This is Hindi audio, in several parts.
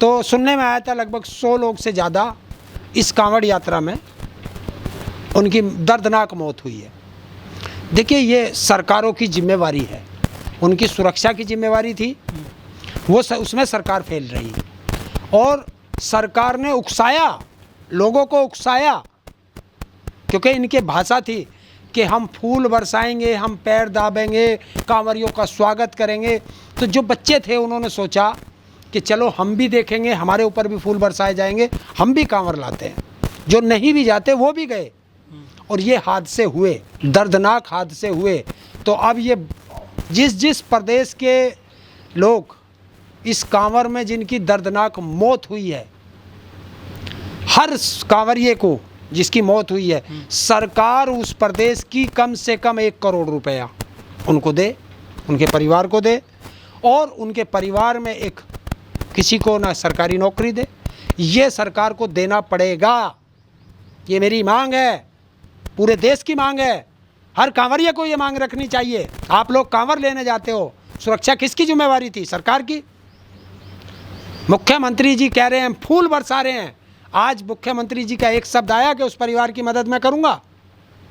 तो सुनने में आया था लगभग 100 लोग से ज़्यादा इस कांवड़ यात्रा में उनकी दर्दनाक मौत हुई है। देखिए, ये सरकारों की जिम्मेवारी है, उनकी सुरक्षा की जिम्मेवारी थी, वो उसमें सरकार फेल रही है। और सरकार ने उकसाया, लोगों को उकसाया, क्योंकि इनके भाषा थी कि हम फूल बरसाएंगे, हम पैर दाबेंगे, कांवरियों का स्वागत करेंगे। तो जो बच्चे थे उन्होंने सोचा कि चलो हम भी देखेंगे, हमारे ऊपर भी फूल बरसाए जाएंगे, हम भी कांवर लाते हैं। जो नहीं भी जाते वो भी गए और ये हादसे हुए, दर्दनाक हादसे हुए। तो अब ये जिस प्रदेश के लोग इस कांवर में जिनकी दर्दनाक मौत हुई है, हर कांवरिए को जिसकी मौत हुई है, सरकार उस प्रदेश की कम से कम 1 करोड़ रुपया उनको दे, उनके परिवार को दे, और उनके परिवार में एक किसी को ना सरकारी नौकरी दे। ये सरकार को देना पड़ेगा, ये मेरी मांग है, पूरे देश की मांग है, हर कांवरिया को ये मांग रखनी चाहिए। आप लोग कांवर लेने जाते हो, सुरक्षा किसकी जिम्मेवारी थी? सरकार की। मुख्यमंत्री जी कह रहे हैं फूल बरसा रहे हैं, आज मुख्यमंत्री जी का एक शब्द आया कि उस परिवार की मदद मैं करूंगा?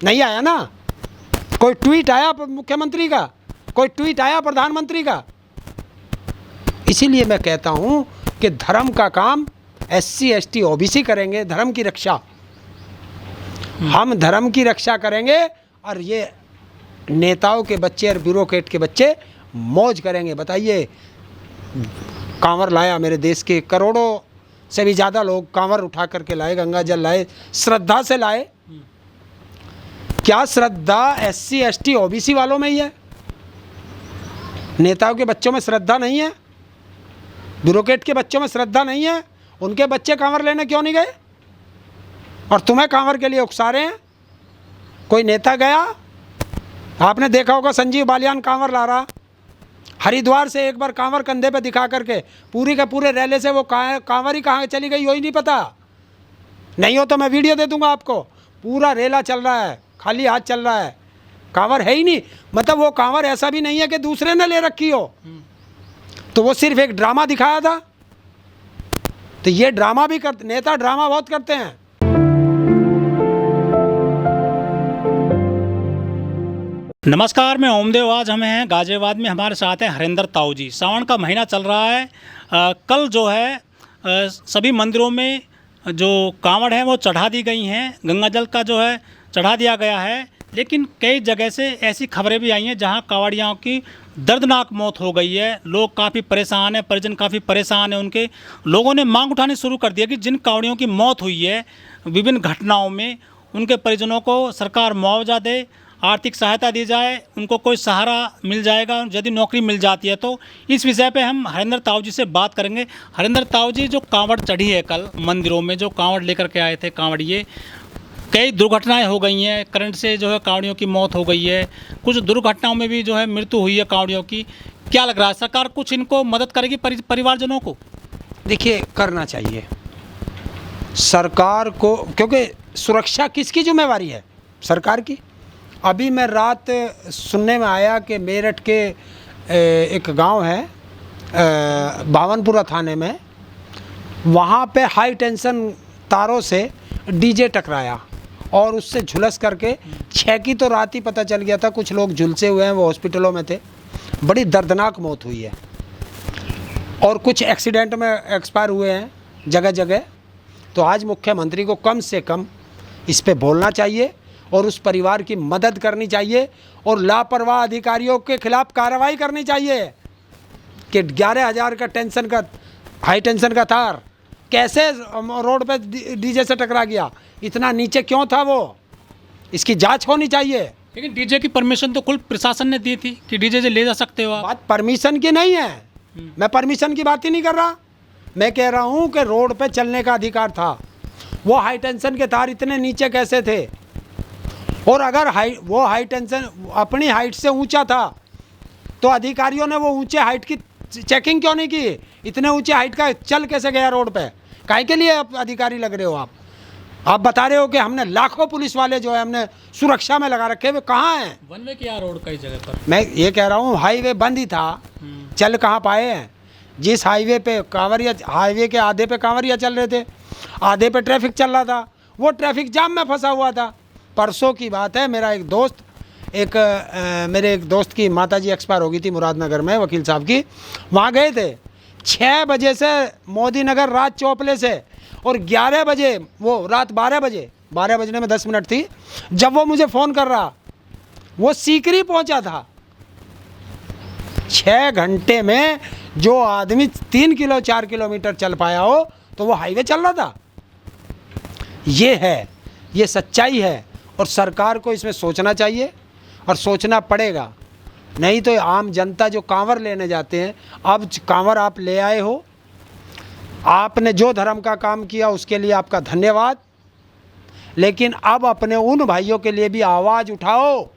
नहीं आया ना। कोई ट्वीट आया मुख्यमंत्री का? कोई ट्वीट आया प्रधानमंत्री का? इसीलिए मैं कहता हूं कि धर्म का काम SC ST OBC करेंगे, धर्म की रक्षा हम धर्म की रक्षा करेंगे, और ये नेताओं के बच्चे और ब्यूरोक्रेट के बच्चे मौज करेंगे। बताइए, कांवर लाया, मेरे देश के करोड़ों से भी ज़्यादा लोग कांवर उठा करके लाए, गंगा जल लाए, श्रद्धा से लाए। क्या श्रद्धा SC ST OBC वालों में ही है? नेताओं के बच्चों में श्रद्धा नहीं है? ब्यूरोक्रेट के बच्चों में श्रद्धा नहीं है? उनके बच्चे कांवर लेने क्यों नहीं गए? और तुम्हें कांवर के लिए उकसा रहे हैं। कोई नेता गया? आपने देखा होगा संजीव बालियान कांवर ला रहा, हरिद्वार से एक बार कांवर कंधे पे दिखा करके पूरी के पूरे रैले से वो कांवर ही कहाँ चली गई वही नहीं पता। नहीं हो तो मैं वीडियो दे दूंगा आपको, पूरा रेला चल रहा है, खाली हाथ चल रहा है, कांवर है ही नहीं। मतलब वो कांवर ऐसा भी नहीं है कि दूसरे ने ले रखी हो, तो वो सिर्फ एक ड्रामा दिखाया था। तो ये ड्रामा भी करते, नेता ड्रामा बहुत करते हैं। नमस्कार, मैं ओमदेव। आज हमें हैं गाजियाबाद में, हमारे साथ हैं हरिंदर ताऊ जी। सावन का महीना चल रहा है। कल जो है सभी मंदिरों में जो कांवड़ हैं वो चढ़ा दी गई हैं, गंगा जल का जो है चढ़ा दिया गया है। लेकिन कई जगह से ऐसी खबरें भी आई हैं जहां कांवड़ियों की दर्दनाक मौत हो गई है। लोग काफ़ी परेशान हैं, परिजन काफ़ी परेशान हैं। उनके लोगों ने मांग उठानी शुरू कर दी है कि जिन कांवड़ियों की मौत हुई है विभिन्न घटनाओं में, उनके परिजनों को सरकार मुआवजा दे, आर्थिक सहायता दी जाए, उनको कोई सहारा मिल जाएगा यदि नौकरी मिल जाती है तो। इस विषय पे हम हरिंदर ताऊ जी से बात करेंगे। हरिंदर ताऊ जी, जो कांवड़ चढ़ी है कल मंदिरों में, जो कांवड़ लेकर के आए थे कांवड़िए, कई दुर्घटनाएं हो गई हैं, करंट से जो है कांवड़ियों की मौत हो गई है, कुछ दुर्घटनाओं में भी जो है मृत्यु हुई है कांवड़ियों की। क्या लग रहा है, सरकार कुछ इनको मदद करेगी परिवारजनों को? देखिए, करना चाहिए सरकार को, क्योंकि सुरक्षा किसकी जिम्मेवारी है? सरकार की। अभी मैं रात सुनने में आया कि मेरठ के एक गांव है बावनपुरा थाने में, वहाँ पे हाई टेंशन तारों से डीजे टकराया और उससे झुलस करके 6 की तो रात ही पता चल गया था, कुछ लोग झुलसे हुए हैं, वो हॉस्पिटलों में थे। बड़ी दर्दनाक मौत हुई है और कुछ एक्सीडेंट में एक्सपायर हुए हैं जगह जगह। तो आज मुख्यमंत्री को कम से कम इस पे बोलना चाहिए और उस परिवार की मदद करनी चाहिए और लापरवाह अधिकारियों के खिलाफ कार्रवाई करनी चाहिए कि 11,000 का टेंशन का हाई टेंशन का तार कैसे रोड पे डीजे से टकरा गया, इतना नीचे क्यों था वो, इसकी जांच होनी चाहिए। लेकिन डीजे की परमिशन तो कुल प्रशासन ने दी थी कि डीजे से ले जा सकते हो आप। बात परमिशन की नहीं है, मैं परमिशन की बात ही नहीं कर रहा। मैं कह रहा हूँ कि रोड पे चलने का अधिकार था। वो हाई टेंशन के तार इतने नीचे कैसे थे? और अगर वो हाई टेंशन अपनी हाइट से ऊंचा था तो अधिकारियों ने वो ऊंचे हाइट की चेकिंग क्यों नहीं की? इतने ऊंचे हाइट का चल कैसे गया रोड पे? काहे के लिए आप अधिकारी लग रहे हो? आप बता रहे हो कि हमने लाखों पुलिस वाले जो है हमने सुरक्षा में लगा रखे, वे कहाँ हैं? वन वे किया रोड कई जगह पर। मैं ये कह रहा हूँ हाईवे बंद ही था, चल कहाँ पाए हैं? जिस हाईवे पे कांवरिया, हाईवे के आधे पे कांवरिया चल रहे थे, आधे पे ट्रैफिक चल रहा था, वो ट्रैफिक जाम में फंसा हुआ था। परसों की बात है, मेरा एक दोस्त, मेरे एक दोस्त की माताजी एक्सपायर हो गई थी मुरादनगर में, वकील साहब की, वहाँ गए थे 6 बजे से मोदी नगर रात चौपले से, और 11 बजे वो रात 12 बजने में 10 मिनट थी जब वो मुझे फ़ोन कर रहा, वो सीकरी पहुंचा था। 6 घंटे में जो आदमी 3 किलो 4 किलोमीटर चल पाया हो तो वो हाईवे चल रहा था। ये है, ये सच्चाई है, और सरकार को इसमें सोचना चाहिए और सोचना पड़ेगा। नहीं तो आम जनता जो कांवर लेने जाते हैं, अब कांवर आप ले आए हो, आपने जो धर्म का काम किया उसके लिए आपका धन्यवाद, लेकिन अब अपने उन भाइयों के लिए भी आवाज़ उठाओ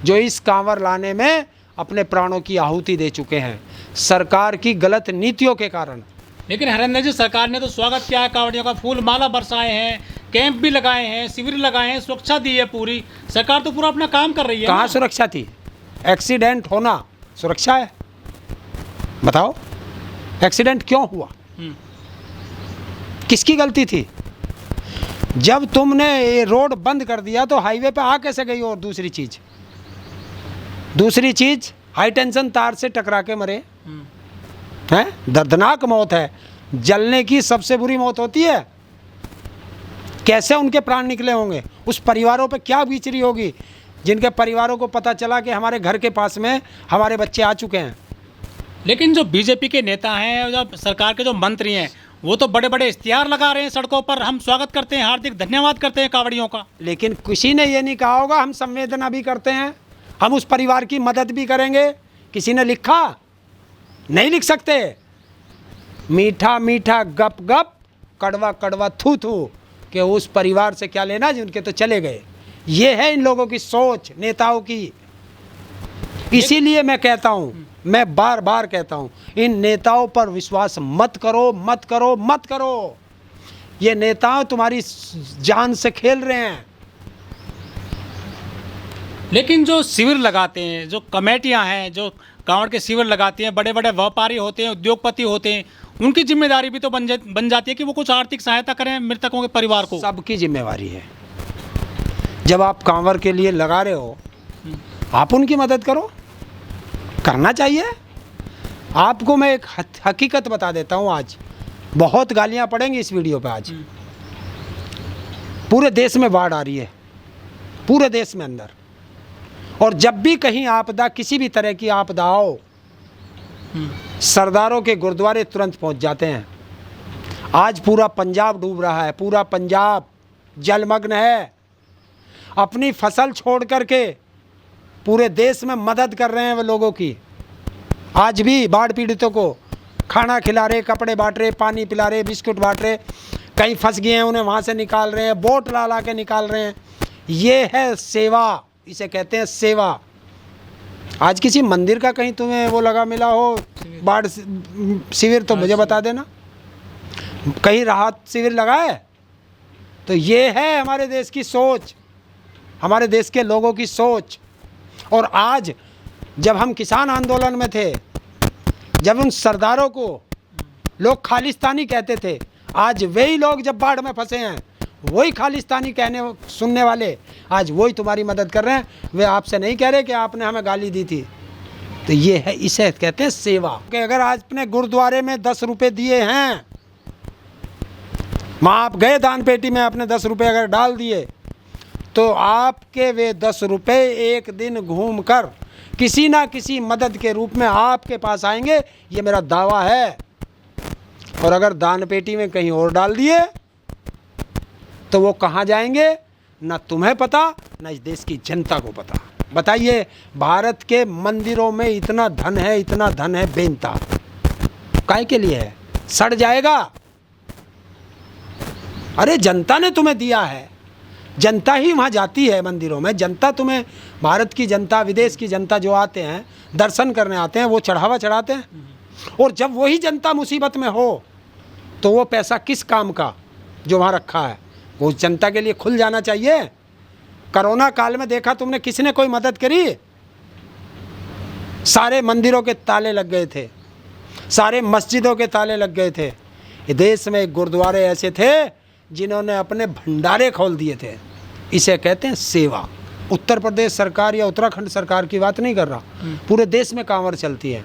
जो इस कांवर लाने में अपने प्राणों की आहुति दे चुके हैं सरकार की गलत नीतियों के कारण। लेकिन हरेंद्र जी, सरकार ने तो स्वागत किया है, कांवड़ियों का फूल माला बरसाए हैं, कैंप भी लगाए हैं, शिविर लगाए हैं, सुरक्षा दी है पूरी। सरकार तो पूरा अपना काम कर रही है। कहाँ सुरक्षा थी? एक्सीडेंट होना सुरक्षा है? बताओ, एक्सीडेंट क्यों हुआ? किसकी गलती थी? जब तुमने ये रोड बंद कर दिया तो हाईवे पे आ कैसे गई? और दूसरी चीज हाई टेंशन तार से टकरा के मरे हैं, दर्दनाक मौत है, जलने की सबसे बुरी मौत होती है। कैसे उनके प्राण निकले होंगे? उस परिवारों पे क्या बीच रही होगी जिनके परिवारों को पता चला कि हमारे घर के पास में हमारे बच्चे आ चुके हैं। लेकिन जो बीजेपी के नेता हैं, जो सरकार के जो मंत्री हैं, वो तो बड़े बड़े इश्तिहार लगा रहे हैं सड़कों पर, हम स्वागत करते हैं, हार्दिक धन्यवाद करते हैं कांवड़ियों का। लेकिन किसी ने ये नहीं कहा होगा हम संवेदना भी करते हैं, हम उस परिवार की मदद भी करेंगे। किसी ने लिखा? नहीं लिख सकते। मीठा मीठा गप गप, कड़वा कड़वा थू थू, कि उस परिवार से क्या लेना जिनके तो चले गए। ये है इन लोगों की सोच, नेताओं की। इसीलिए मैं कहता हूँ, मैं बार बार कहता हूँ, इन नेताओं पर विश्वास मत करो, मत करो, मत करो। ये नेताओं तुम्हारी जान से खेल रहे हैं। लेकिन जो शिविर लगाते हैं, जो कमेटियां हैं, जो कांवड़ के शिविर लगाती हैं, बड़े बड़े व्यापारी होते हैं, उद्योगपति होते हैं, उनकी जिम्मेदारी भी तो बन जाती है कि वो कुछ आर्थिक सहायता करें मृतकों के परिवार को। सबकी जिम्मेवारी है। जब आप कांवर के लिए लगा रहे हो, आप उनकी मदद करो, करना चाहिए। आपको मैं एक हकीकत बता देता हूँ। आज बहुत गालियाँ पड़ेंगी इस वीडियो पे। आज पूरे देश में बाढ़ आ रही है, पूरे देश में अंदर, और जब भी कहीं आपदा, किसी भी तरह की आपदा हो, सरदारों के गुरुद्वारे तुरंत पहुंच जाते हैं। आज पूरा पंजाब डूब रहा है, पूरा पंजाब जलमग्न है। अपनी फसल छोड़ करके पूरे देश में मदद कर रहे हैं वो लोगों की। आज भी बाढ़ पीड़ितों को खाना खिला रहे, कपड़े बांट रहे, पानी पिला रहे, बिस्कुट बांट रहे। कहीं फंस गए हैं उन्हें वहाँ से निकाल रहे हैं, बोट ला के निकाल रहे हैं। ये है सेवा, इसे कहते हैं सेवा। आज किसी मंदिर का कहीं तुम्हें वो लगा मिला हो बाढ़ शिविर, तो मुझे बता देना। कहीं राहत शिविर लगा है? तो ये है हमारे देश की सोच, हमारे देश के लोगों की सोच। और आज जब हम किसान आंदोलन में थे, जब उन सरदारों को लोग खालिस्तानी कहते थे, आज वही लोग जब बाढ़ में फंसे हैं, वही खालिस्तानी सुनने वाले आज वही तुम्हारी मदद कर रहे हैं। वे आपसे नहीं कह रहे कि आपने हमें गाली दी थी। तो ये है, इसे कहते हैं सेवा। कि अगर आज अपने गुरुद्वारे में 10 रुपये दिए हैं, वहाँ आप गए दान पेटी में, आपने 10 रुपये अगर डाल दिए, तो आपके वे 10 रुपये एक दिन घूमकर किसी ना किसी मदद के रूप में आपके पास आएंगे। ये मेरा दावा है। और अगर दान पेटी में कहीं और डाल दिए तो वो कहाँ जाएंगे, ना तुम्हें पता, ना इस देश की जनता को पता। बताइए, भारत के मंदिरों में इतना धन है, इतना धन है बेनता, काहे के लिए है? सड़ जाएगा। अरे जनता ने तुम्हें दिया है, जनता ही वहाँ जाती है मंदिरों में। जनता तुम्हें, भारत की जनता, विदेश की जनता जो आते हैं दर्शन करने आते हैं, वो चढ़ावा चढ़ाते हैं। और जब वही जनता मुसीबत में हो तो वो पैसा किस काम का जो वहाँ रखा है, वो जनता के लिए खुल जाना चाहिए। कोरोना काल में देखा तुमने, किसने कोई मदद करी? सारे मंदिरों के ताले लग गए थे, सारे मस्जिदों के ताले लग गए थे। ये देश में गुरुद्वारे ऐसे थे जिन्होंने अपने भंडारे खोल दिए थे। इसे कहते हैं सेवा। उत्तर प्रदेश सरकार या उत्तराखंड सरकार की बात नहीं कर रहा, पूरे देश में कांवड़ चलती है।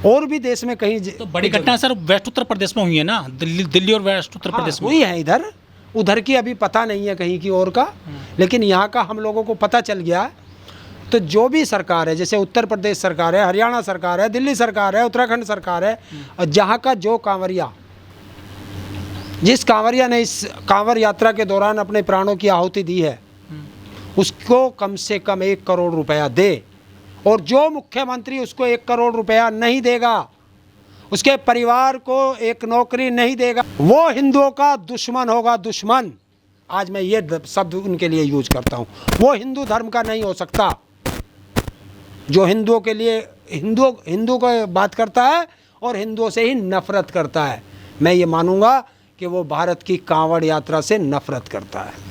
और भी देश में कहीं तो बड़ी घटना सर वेस्ट उत्तर प्रदेश में हुई है ना, दिल्ली और वेस्ट उत्तर प्रदेश में हुई है। इधर उधर की अभी पता नहीं है कहीं की और का, लेकिन यहाँ का हम लोगों को पता चल गया। तो जो भी सरकार है, जैसे उत्तर प्रदेश सरकार है, हरियाणा सरकार है, दिल्ली सरकार है, उत्तराखंड सरकार है, और जहाँ का जो कांवरिया, जिस कांवरिया ने इस कांवर यात्रा के दौरान अपने प्राणों की आहुति दी है, उसको कम से कम 1 करोड़ रुपया दे। और जो मुख्यमंत्री उसको 1 करोड़ रुपया नहीं देगा, उसके परिवार को एक नौकरी नहीं देगा, वो हिंदुओं का दुश्मन होगा। दुश्मन, आज मैं ये शब्द उनके लिए यूज करता हूँ। वो हिंदू धर्म का नहीं हो सकता। जो हिंदुओं के लिए हिंदू को बात करता है और हिंदुओं से ही नफरत करता है, मैं ये मानूंगा कि वो भारत की कांवड़ यात्रा से नफरत करता है।